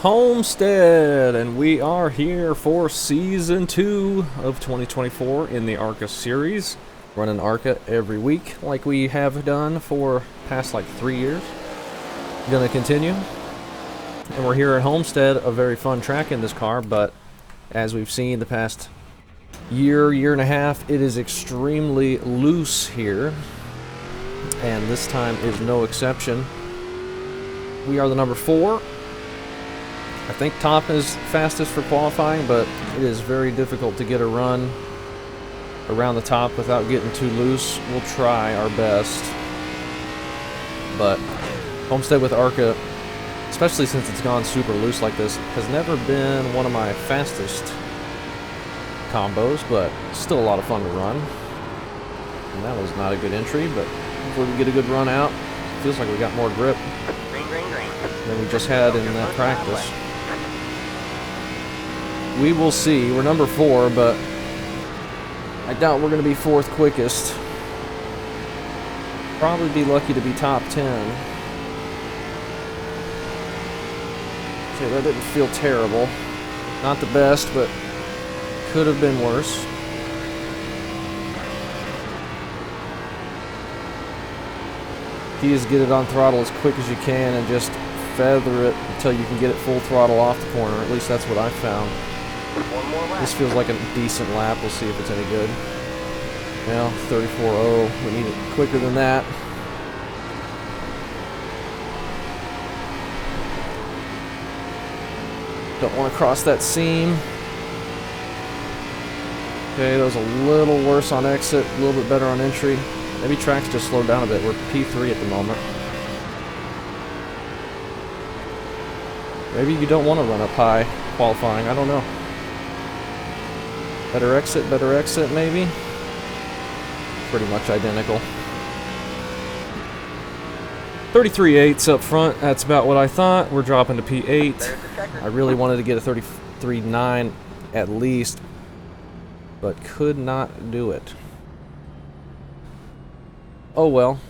Homestead, and we are here for Season 2 of 2024 in the ARCA Series. Running ARCA every week like we have done for past like 3 years. Gonna continue. And we're here at Homestead, a very fun track in this car, but as we've seen the past year and a half, it is extremely loose here. And this time is no exception. We are the number 4. I think top is fastest for qualifying, but it is very difficult to get a run around the top without getting too loose. We'll try our best. But Homestead with ARCA, especially since it's gone super loose like this, has never been one of my fastest combos, but still a lot of fun to run. And that was not a good entry, but hopefully we get a good run out. Feels like we got more grip than we just had in that practice. We will see. We're number 4, but I doubt we're going to be 4th quickest. Probably be lucky to be top 10. Okay, that didn't feel terrible. Not the best, but could have been worse. Key is get it on throttle as quick as you can and just feather it until you can get it full throttle off the corner. At least that's what I found. This feels like a decent lap. We'll see if it's any good. Well, 34.0. We need it quicker than that. Don't want to cross that seam. Okay, that was a little worse on exit, a little bit better on entry. Maybe track's just slowed down a bit. We're P3 at the moment. Maybe you don't want to run up high qualifying. I don't know. Better exit, maybe? Pretty much identical. 33.8s up front. That's about what I thought. We're dropping to P8. I really wanted to get a 33.9 at least, but could not do it. Oh well.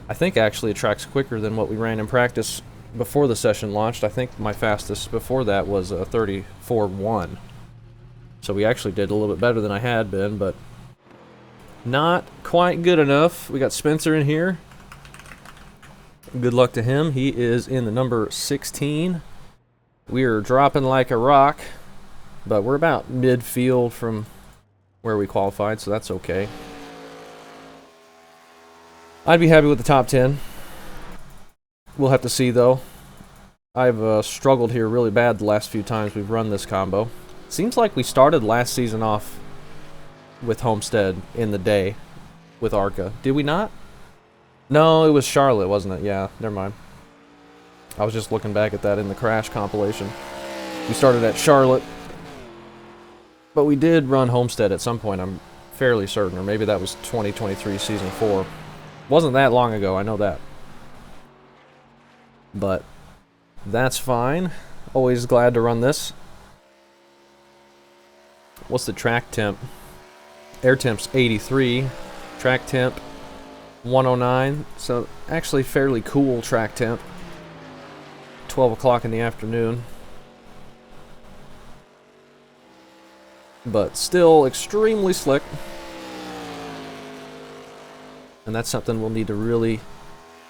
I think actually it tracks quicker than what we ran in practice before the session launched. I think my fastest before that was a 34.1. So we actually did a little bit better than I had been, but not quite good enough. We got Spencer in here. Good luck to him. He is in the number 16. We are dropping like a rock, but we're about midfield from where we qualified, so that's okay. I'd be happy with the top 10. We'll have to see, though. I've struggled here really bad the last few times we've run this combo. Seems like we started last season off with Homestead in the day with ARCA. Did we not? No, it was Charlotte, wasn't it? Yeah, never mind. I was just looking back at that in the crash compilation. We started at Charlotte, but we did run Homestead at some point, I'm fairly certain, or maybe that was 2023 Season 4. Wasn't that long ago, I know that. But that's fine. Always glad to run this. What's the track temp? Air temp's 83. Track temp 109. So actually fairly cool track temp. 12 o'clock in the afternoon. But still extremely slick. And that's something we'll need to really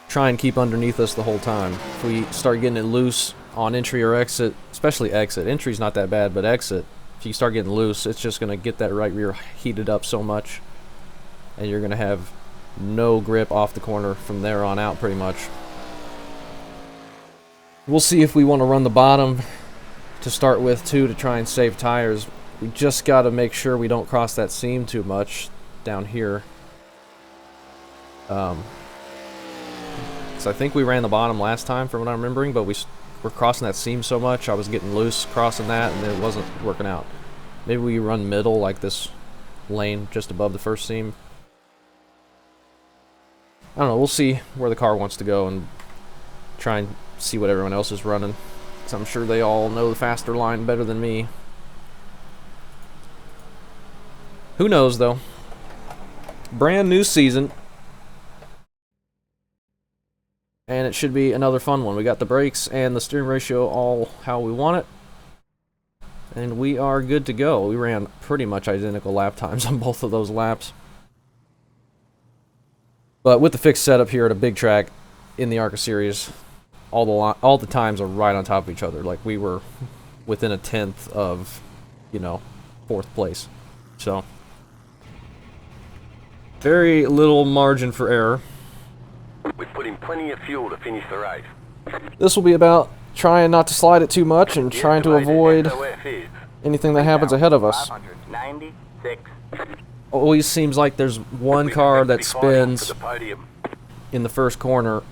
try and keep underneath us the whole time. If we start getting it loose on entry or exit, especially exit. Entry's not that bad, but exit, if you start getting loose, it's just going to get that right rear heated up so much. And you're going to have no grip off the corner from there on out, pretty much. We'll see if we want to run the bottom to start with, too, to try and save tires. We just got to make sure we don't cross that seam too much down here. So I think we ran the bottom last time from what I'm remembering, but we're crossing that seam so much, I was getting loose crossing that, and it wasn't working out. Maybe we run middle, like this lane just above the first seam. I don't know, we'll see where the car wants to go and try and see what everyone else is running. Because I'm sure they all know the faster line better than me. Who knows, though? Brand new season. And it should be another fun one. We got the brakes and the steering ratio all how we want it. And we are good to go. We ran pretty much identical lap times on both of those laps. But with the fixed setup here at a big track in the ARCA Series, all the times are right on top of each other. Like, we were within a tenth of, you know, 4th place. So, very little margin for error. We put in plenty of fuel to finish the race. This will be about trying not to slide it too much and trying to avoid anything that happens ahead of us. 596. Always seems like there's one car that spins in the first corner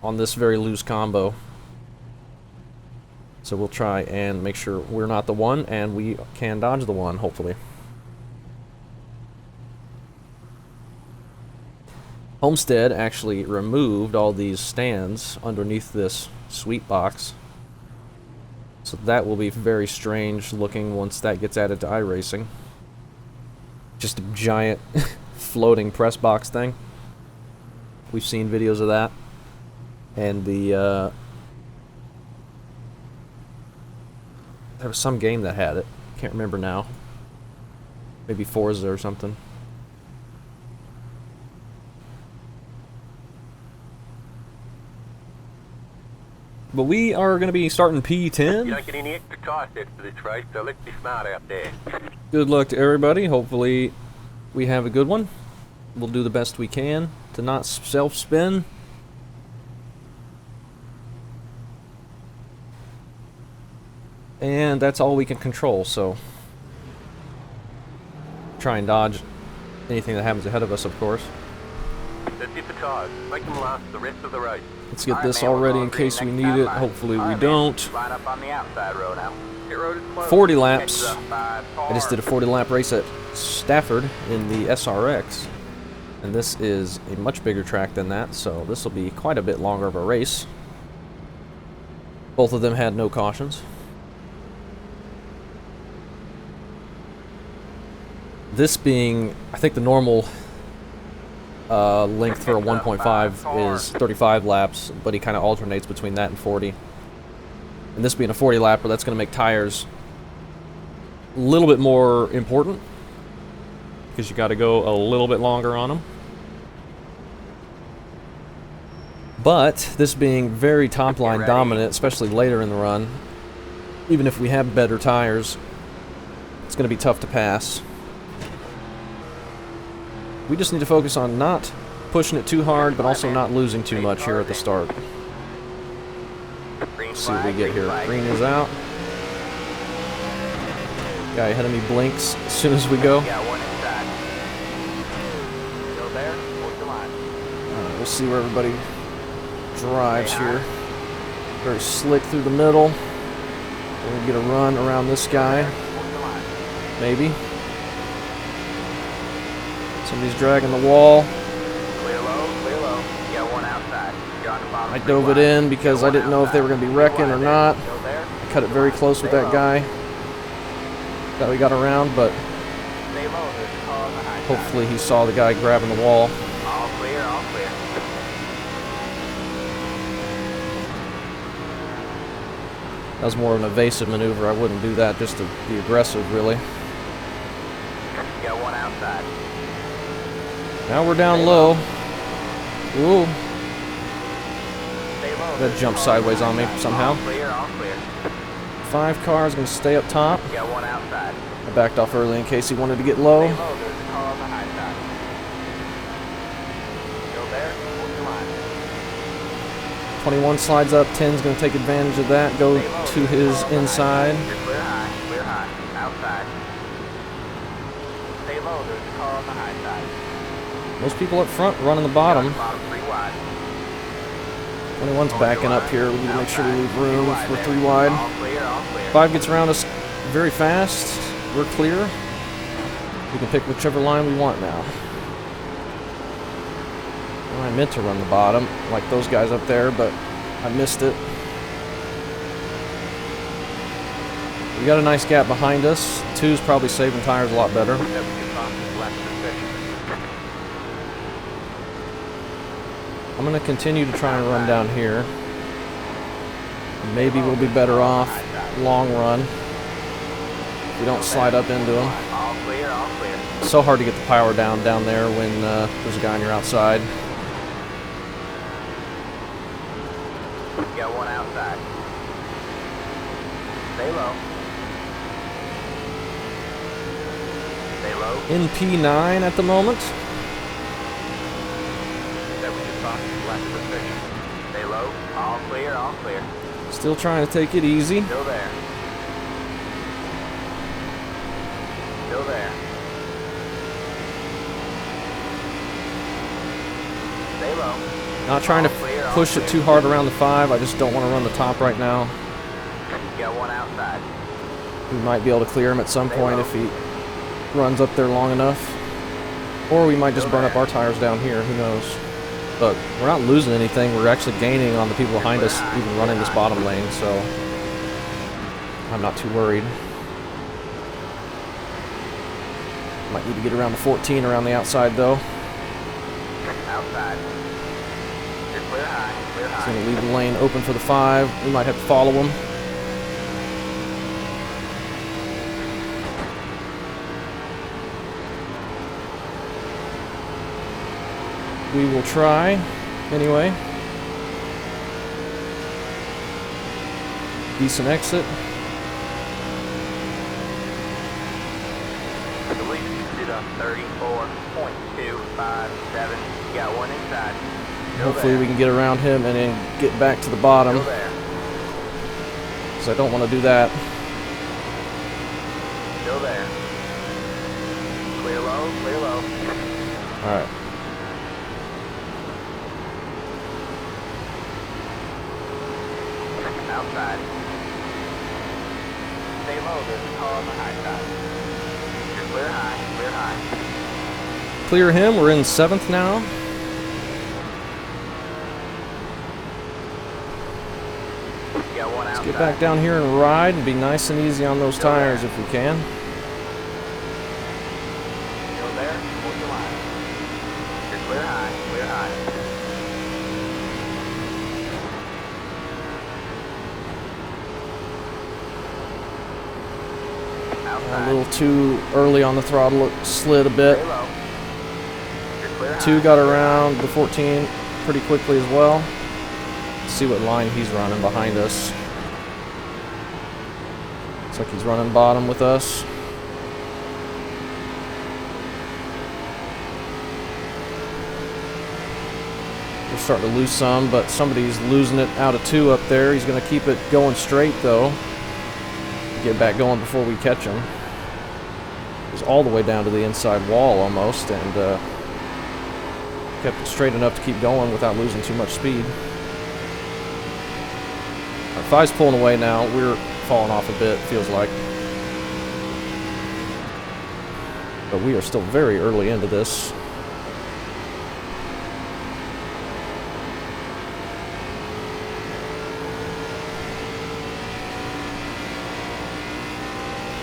on this very loose combo. So we'll try and make sure we're not the one, and we can dodge the one, hopefully. Homestead actually removed all these stands underneath this sweet box. So that will be very strange looking once that gets added to iRacing. Just a giant floating press box thing. We've seen videos of that. And the there was some game that had it. Can't remember now. Maybe Forza or something. But we are going to be starting P10. You don't get any extra tire sets for this race, so let's be smart out there. Good luck to everybody. Hopefully we have a good one. We'll do the best we can to not self-spin. And that's all we can control, so try and dodge anything that happens ahead of us, of course. That's it for tires. Make them last the rest of the race. Let's get this all ready in case we need it. Hopefully we don't. Line up on the outside road now. Pit road is closed. 40 laps. I just did a 40 lap race at Stafford in the SRX. And this is a much bigger track than that, so this will be quite a bit longer of a race. Both of them had no cautions. This being, I think the normal length for a 1.5 is 35 laps, but he kind of alternates between that and 40. And this being a 40 lapper, that's going to make tires a little bit more important, because you got to go a little bit longer on them. But this being very top line dominant, especially later in the run, even if we have better tires, it's going to be tough to pass. We just need to focus on not pushing it too hard, but also not losing too much here at the start. Let's see what we get here. Green is out. Guy ahead of me blinks as soon as we go. Alright, we'll see where everybody drives here. Very slick through the middle. We're going to get a run around this guy. Maybe. Somebody's dragging the wall. Clear low, clear low. You got one outside. You're on the bottom. I dove it in because I didn't know if they were going to be wrecking or not. I cut it very close with that guy. Thought we got around, but hopefully he saw the guy grabbing the wall. All clear, all clear. That was more of an evasive maneuver. I wouldn't do that just to be aggressive, really. You got one outside. Now we're down low. Ooh. That jumped sideways on me somehow. All clear, all clear. 5 cars going to stay up top. You got one outside. I backed off early in case he wanted to get low. Stay low, there's a car on the high side. Go there, hold your line. 21 slides up, 10's going to take advantage of that, go to his inside. Clear high, outside. Stay low, there's a car on the high side. Most people up front running the bottom. Bottom 3 wide. 21's backing up here. We need to make sure we leave room for 3 wide. All clear, all clear. 5 gets around us very fast. We're clear. We can pick whichever line we want now. Well, I meant to run the bottom, like those guys up there, but I missed it. We got a nice gap behind us. 2's probably saving tires a lot better. I'm going to continue to try and run down here. Maybe we'll be better off long run if we don't slide up into them. All clear, all clear. It's so hard to get the power down there when there's a guy on your outside. Got one outside. Stay low. Stay low. In P9 at the moment. That we just crossed left position. Stay low. All clear, all clear. Still trying to take it easy. Still there. Still there. Stay low. Not trying to push it too hard around the 5. I just don't want to run the top right now. Got one outside. We might be able to clear him at some point if he runs up there long enough. Or we might just burn up our tires down here. Who knows? But we're not losing anything. We're actually gaining on the people behind us even running this bottom lane, so I'm not too worried. Might need to get around the 14 around the outside, though. Outside. You're clear high, clear high. He's going to leave the lane open for the 5. We might have to follow him. We will try, anyway. Decent exit. I believe you stood up 34.257. You got one inside. Still Hopefully there. we can get around him and then get back to the bottom. Still there. Because I don't want to do that. Still there. Clear low, clear low. Alright. Outside. Stay low, there's a car on the high side. You're clear high, clear high. Clear him. We're in 7th now. You got one outside. Get back down here and ride and be nice and easy on those tires if we can. Still there, hold your line. You're clear high, clear high. A little too early on the throttle. It slid a bit. Stay low. You're clear high. 2 got around the 14 pretty quickly as well. Let's see what line he's running behind us. Looks like he's running bottom with us. We're starting to lose some, but somebody's losing it out of 2 up there. He's going to keep it going straight, though. Get back going before we catch him. He's all the way down to the inside wall almost, and kept it straight enough to keep going without losing too much speed. Our 5's pulling away now. We're falling off a bit, feels like. But we are still very early into this.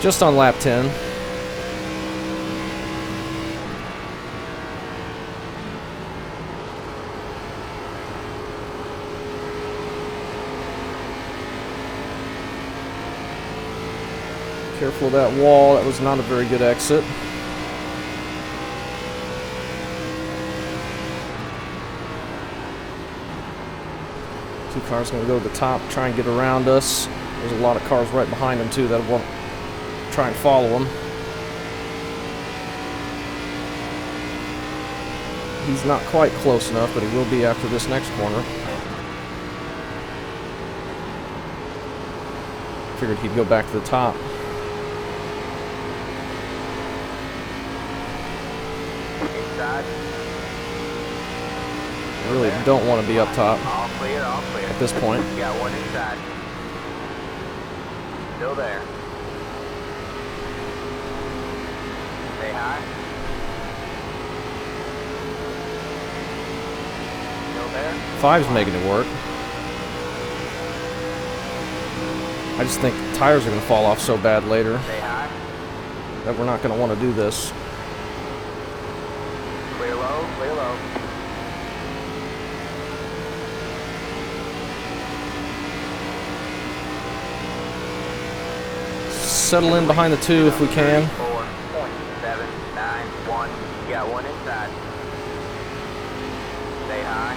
Just on lap 10. Careful of that wall. That was not a very good exit. Two cars going to go to the top, try and get around us. There's a lot of cars right behind them too that won't try and follow him. He's not quite close enough, but he will be after this next corner. Figured he'd go back to the top. Inside. I really don't want to be up top All clear, all clear. at this point. You got one inside. Still there. Stay high. Still there. 5's making it work. I just think tires are going to fall off so bad later Stay high. that we're not going to want to do this. Clear low, clear low. settle in behind the 2 if we can. 4.791. You got one inside. Stay high.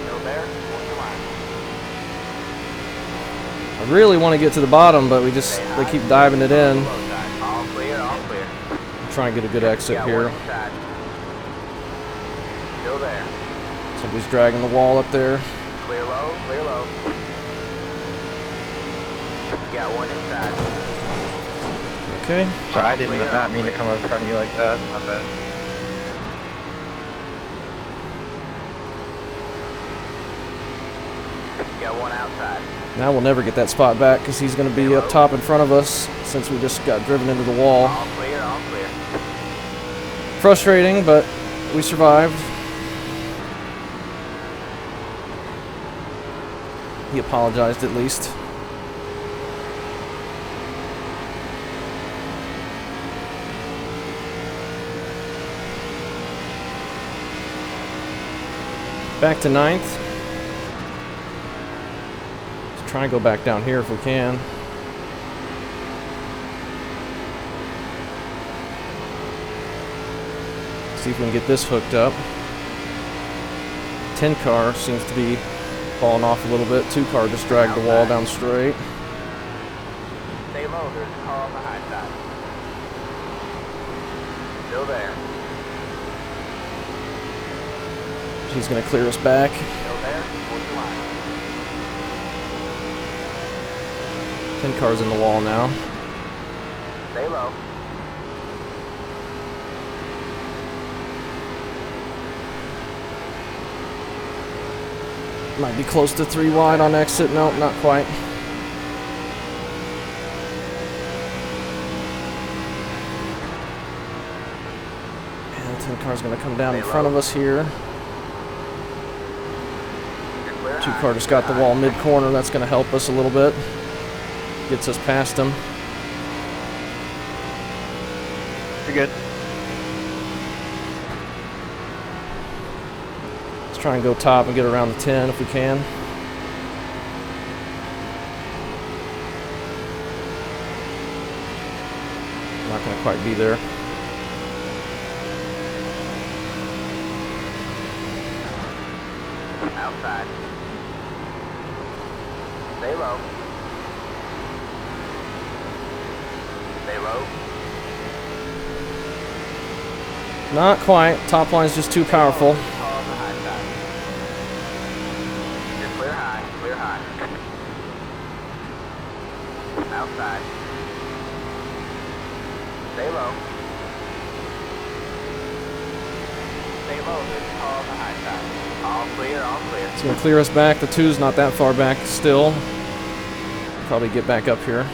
Still there? What's the line? I really want to get to the bottom, but they keep diving it in. All clear, all clear. Try and get a good exit Got here. one inside. Still there. Somebody's dragging the wall up there. Clear low, clear low. Got one inside. Okay. Sorry, I did not mean to come up in front of you like that. My bad. Got one outside. Now we'll never get that spot back because he's going to be up top in front of us since we just got driven into the wall. All clear, all clear. Frustrating, but we survived. He apologized at least. Back to 9th. Let's try and go back down here if we can. See if we can get this hooked up. 10 car seems to be falling off a little bit. 2 car just dragged the wall down straight. Stay low, there's a car on the high side. Still there. He's going to clear us back. Still there. What's the line? 10 cars in the wall now. Stay low. Might be close to 3 wide on exit. Nope, not quite. And 10 car's going to come down in front of us here. 2 car just got the wall mid-corner. That's going to help us a little bit. Gets us past him. You're good. Let's try and go top and get around the 10 if we can. Not going to quite be there. Outside. Stay low. Stay low. Not quite. Top line's just too powerful. Car on the high side. You're clear high, clear high. Outside. Stay low. Stay low, there's a car on the high side. All clear, all clear. It's going to clear us back. The 2's not that far back still. Probably get back up here.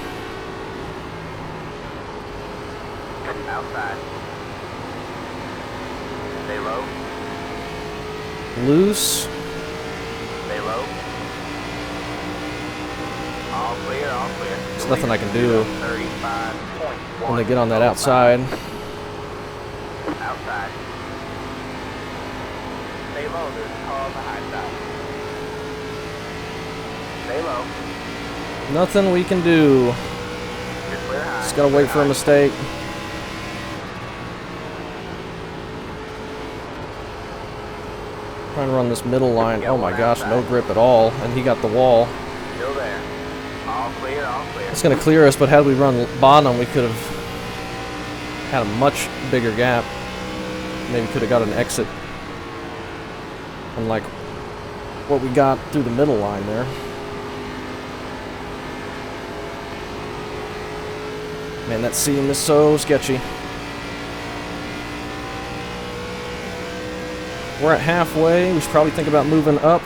Outside. Stay low. Loose. Stay low. All clear, all clear. There's nothing I can do 35.1. when they get on that outside. Outside. Stay low, there's a car on the high side. Stay low. Nothing we can do. You're clear high. Just gotta wait for a mistake. Trying to run this middle line. Oh my gosh, no grip at all. And he got the wall. Still there. All clear, all clear. It's gonna clear us, but had we run bottom, we could have had a much bigger gap. Maybe could have got an exit. Unlike what we got through the middle line there. Man, that seam is so sketchy. We're at halfway. We should probably think about moving up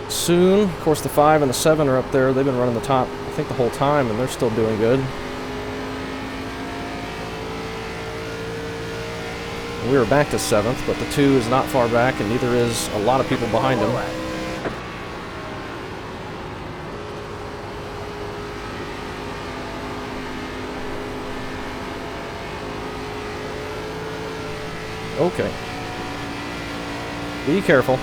soon. Of course, the 5 and the 7 are up there. They've been running the top, I think, the whole time, and they're still doing good. We were back to 7th, but the 2 is not far back, and neither is a lot of people behind him. Okay. Be careful.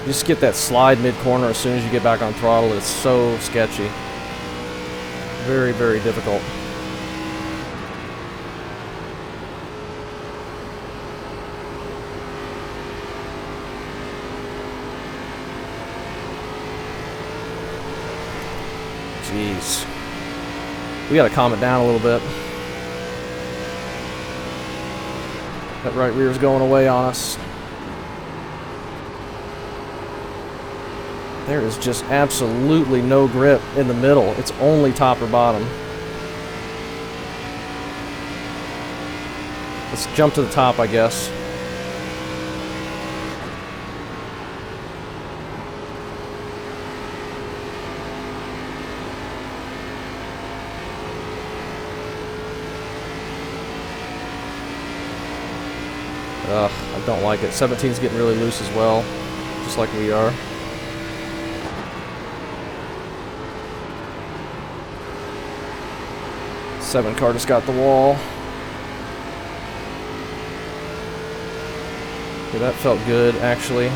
just get that slide mid-corner as soon as you get back on throttle. It's so sketchy. Very, very difficult. Jeez. We gotta calm it down a little bit. That right rear's going away on us. There is just absolutely no grip in the middle. It's only top or bottom. Let's jump to the top, I guess. Ugh, I don't like it. 17's getting really loose as well, just like we are. Seven car just got the wall. Okay, that felt good, actually.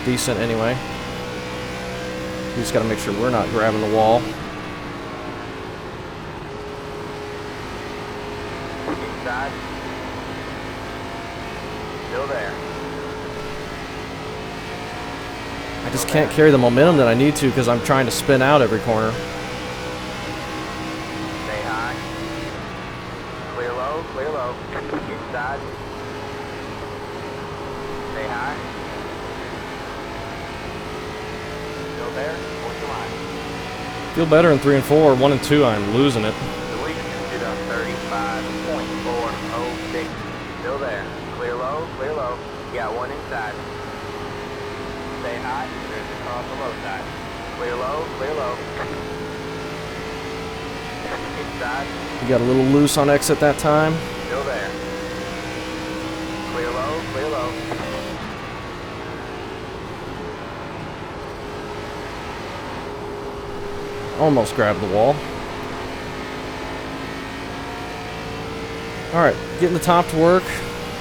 Decent anyway. We just gotta make sure we're not grabbing the wall. Inside. Still there. I just can't carry the momentum that I need to because I'm trying to spin out every corner. Stay high. Clear low, clear low. Inside. Stay high. Still there. What's the line? Feel better in 3 and 4. 1 and 2, I'm losing it. Release to 35.406. Still there. Clear low, clear low. You got one inside. Stay high. There's a car on the low side. Clear low, clear low. Inside. We got a little loose on exit that time. Still there. Clear low, clear low. Almost grabbed the wall. Alright, getting the top to work.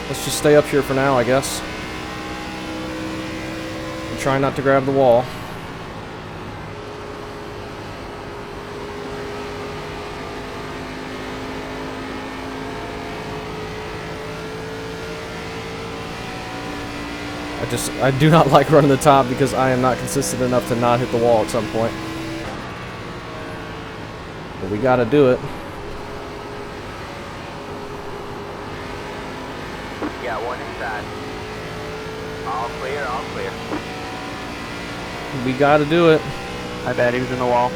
Let's just stay up here for now, I guess. And try not to grab the wall. I do not like running the top because I am not consistent enough to not hit the wall at some point. But we gotta do it. Got one inside. All clear, all clear. We gotta do it. My bad, he was in the wall.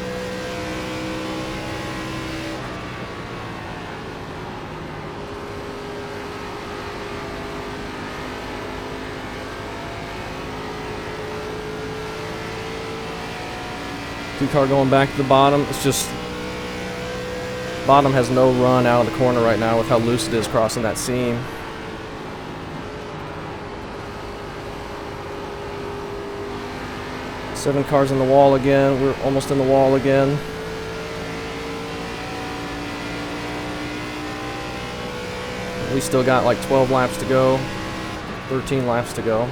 Two car going back to the bottom. It's just bottom has no run out of the corner right now with how loose it is crossing that seam. Seven cars in the wall again. We're almost in the wall again. We still got like 12 laps to go. 13 laps to go.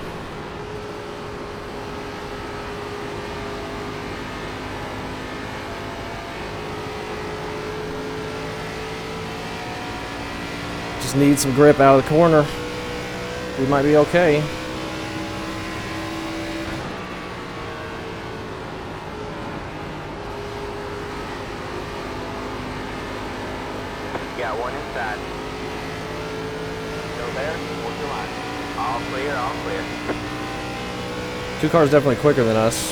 Just need some grip out of the corner. We might be okay. Got one inside. Still there? What's the line? All clear, all clear. Two cars definitely quicker than us.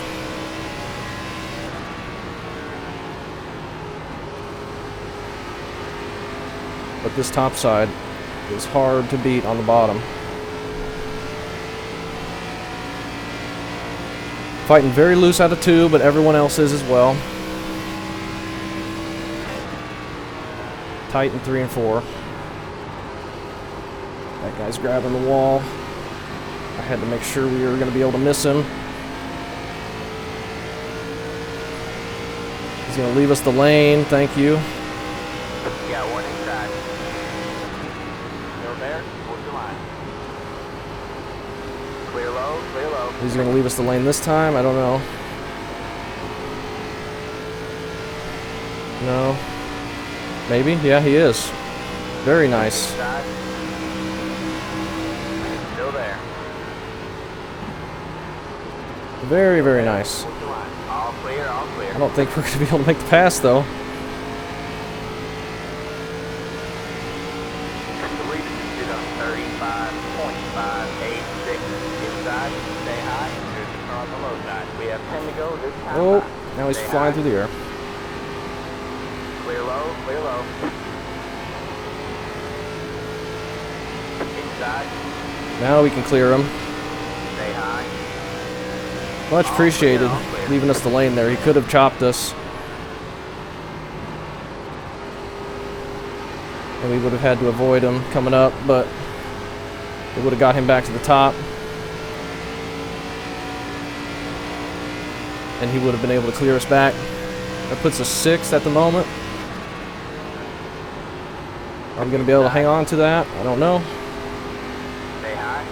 But this top side is hard to beat on the bottom. Fighting very loose out of two, but everyone else is as well. Tight in 3 and 4. That guy's grabbing the wall. I had to make sure we were going to be able to miss him. He's going to leave us the lane. Thank you. Got one inside. Still there? What's the line? Clear low, clear low. He's going to leave us the lane this time. I don't know. No. Maybe? Yeah, he is. Very nice. Inside. Still there. Very, very nice. All clear, all clear. I don't think we're going to be able to make the pass, though. The lead is on 35.586. Inside, stay high. There's the car on the low side. We have 10 to go this time. Oh, now he's Stay flying high. through the air. Clear low, clear low. Inside, Now we can clear him. stay high. Much appreciated, leaving us the lane there. He could have chopped us. And we would have had to avoid him coming up, but it would have got him back to the top. And he would have been able to clear us back. That puts us 6th at the moment. Are we going to be able to hang on to that? I don't know. Stay high.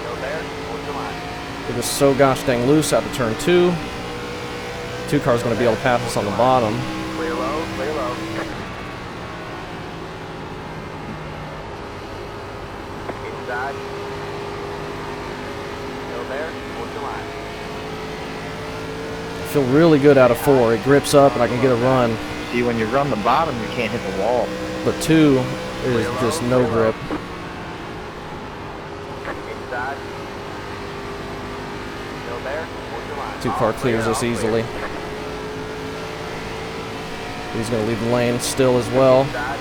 Still there, hold your line. It was so gosh dang loose out to turn 2. 2 car's going to be able to pass us on the bottom. Clear low, clear low. Inside. Still there, hold your line. I feel really good out of 4. It grips up and I can get a run. See, when you run the bottom, you can't hit the wall. But 2 is just no grip. Inside. Still there, hold your line. 2 car clears us easily. He's going to leave the lane still as well. Inside.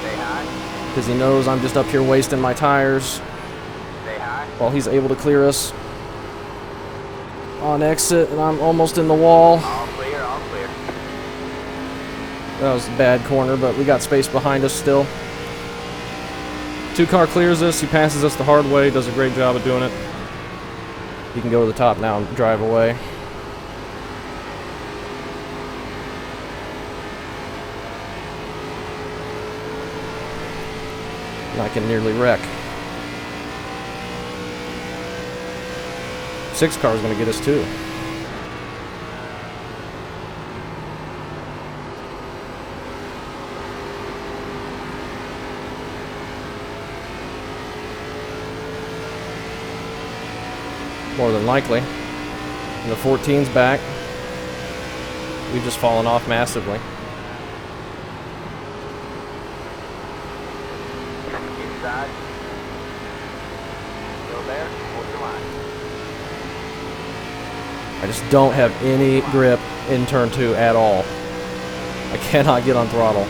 Stay high. Because he knows I'm just up here wasting my tires Stay high. while he's able to clear us on exit, and I'm almost in the wall. All clear, all clear. That was a bad corner, but we got space behind us still. 2 car clears us. He passes us the hard way. Does a great job of doing it. He can go to the top now and drive away. And I can nearly wreck. 6 car is going to get us too. More than likely. And the 14's back. We've just fallen off massively. Inside. Still there, hold your line. I just don't have any grip in turn 2 at all. I cannot get on throttle.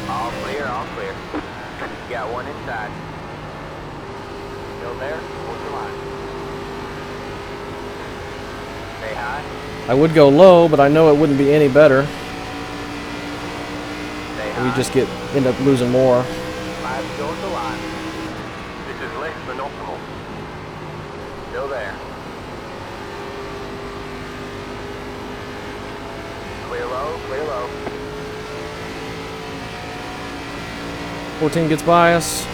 All clear, all clear. Got one inside. Still there, hold your line. Stay high. I would go low, but I know it wouldn't be any better. Stay high. We just end up losing more. 5 to go at the line. This is less than optimal. Still there. Clear low, clear low. 14 gets by us.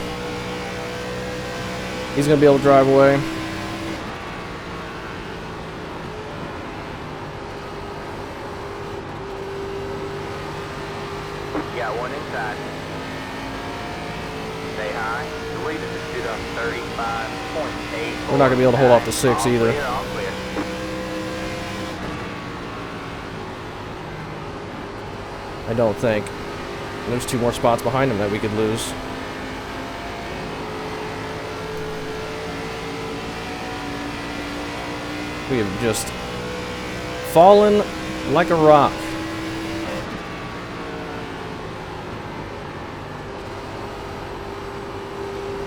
He's going to be able to drive away. Got one inside. Stay high. The lead is stood on 35.8. We're not going to be able to hold off the 6 all either. Clear, all clear. I don't think. There's 2 more spots behind him that we could lose. We have just fallen like a rock.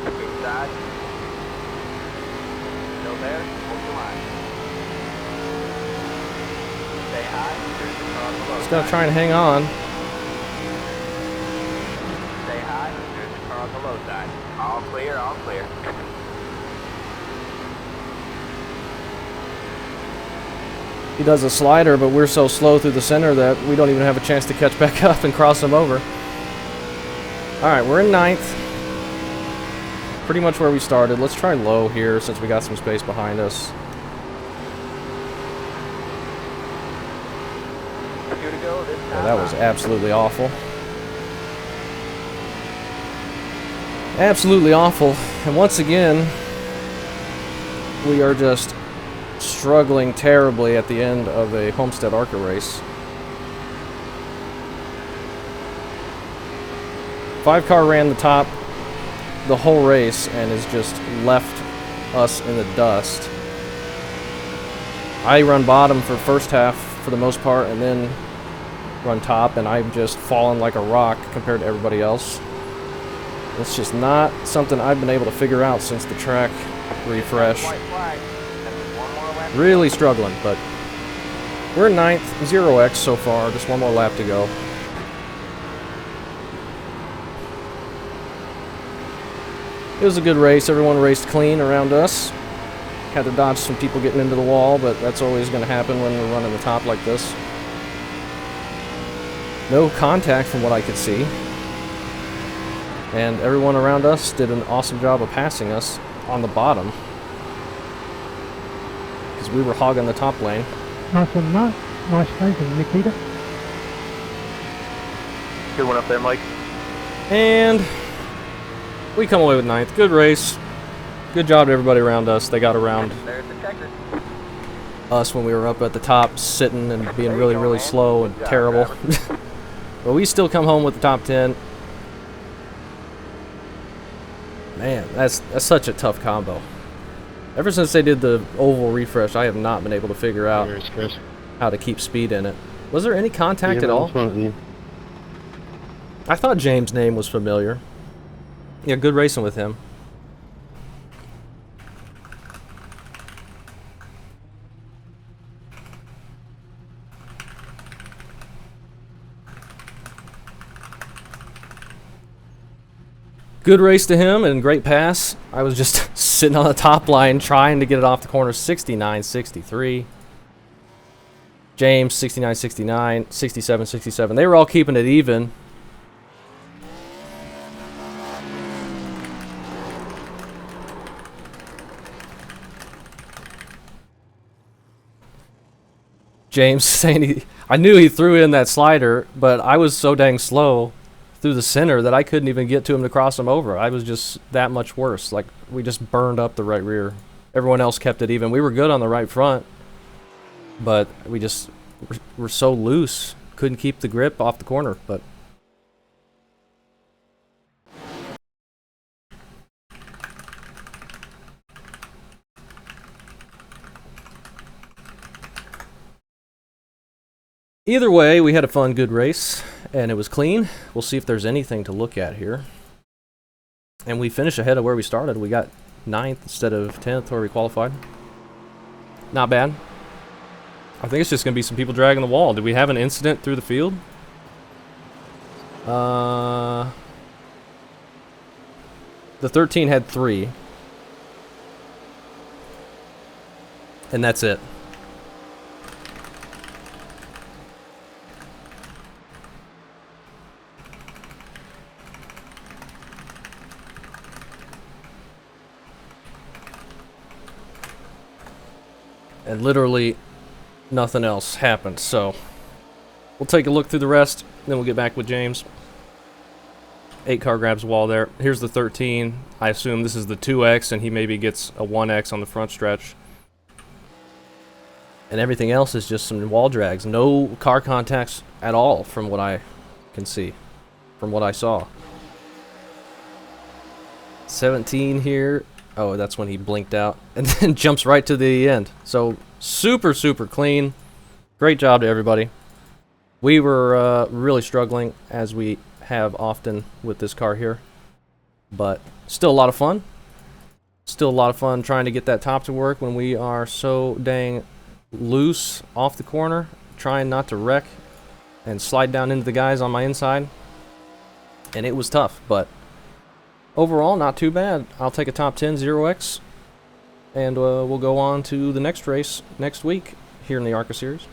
Inside. Still there? Hold your line. Stay high. There's the car on the low Just going to side. try and hang on. Stay high. There's the car on the low side. All clear, all clear. He does a slider, but we're so slow through the center that we don't even have a chance to catch back up and cross him over. Alright, we're in 9th. pretty much where we started. Let's try low here since we got some space behind us. 2 to go this time. Yeah, that was absolutely awful. Absolutely awful. And once again, we are just struggling terribly at the end of a Homestead ARCA race. 5-car ran the top the whole race and has just left us in the dust. I run bottom for first half for the most part and then run top, and I've just fallen like a rock compared to everybody else. It's just not something I've been able to figure out since the track refresh. White flag. That was one more lap. Really struggling, but we're 9th, 0x so far, just one more lap to go. It was a good race. Everyone raced clean around us. Had to dodge some people getting into the wall, but that's always going to happen when we're running the top like this. No contact from what I could see. And everyone around us did an awesome job of passing us on the bottom, because we were hogging the top lane. Nice one, Mark. Nice racing, Nikita. Good one up there, Mike. And we come away with 9th. Good race. Good job to everybody around us. They got around There's the checkered. us when we were up at the top, sitting and being really, really slow and terrible. But we still come home with the top 10. Man, that's such a tough combo. Ever since they did the oval refresh, I have not been able to figure out how to keep speed in it. Was there any contact at all? I thought James' name was familiar. Yeah, good racing with him. Good race to him and great pass. I was just sitting on the top line trying to get it off the corner. 69-63. James 69-69, 67-67. They were all keeping it even. James saying I knew he threw in that slider, but I was so dang slow through the center that I couldn't even get to him to cross him over. I was just that much worse. Like, we just burned up the right rear. Everyone else kept it even. We were good on the right front, but we just were so loose. Couldn't keep the grip off the corner, but either way, we had a fun, good race, and it was clean. We'll see if there's anything to look at here. And we finished ahead of where we started. We got 9th instead of 10th where we qualified. Not bad. I think it's just going to be some people dragging the wall. Did we have an incident through the field? The 13 had 3. And that's it. And literally nothing else happened, so we'll take a look through the rest, then we'll get back with James. 8 car grabs wall there. Here's the 13. I assume this is the 2X, and he maybe gets a 1X on the front stretch. And everything else is just some wall drags. No car contacts at all from what I can see, from what I saw. 17 here. Oh, that's when he blinked out and then jumps right to the end. So super, super clean. Great job to everybody. We were really struggling, as we have often with this car here. But still a lot of fun. Still a lot of fun trying to get that top to work when we are so dang loose off the corner. Trying not to wreck and slide down into the guys on my inside. And it was tough, but overall, not too bad. I'll take a top 10 0X, and we'll go on to the next race next week here in the ARCA Series.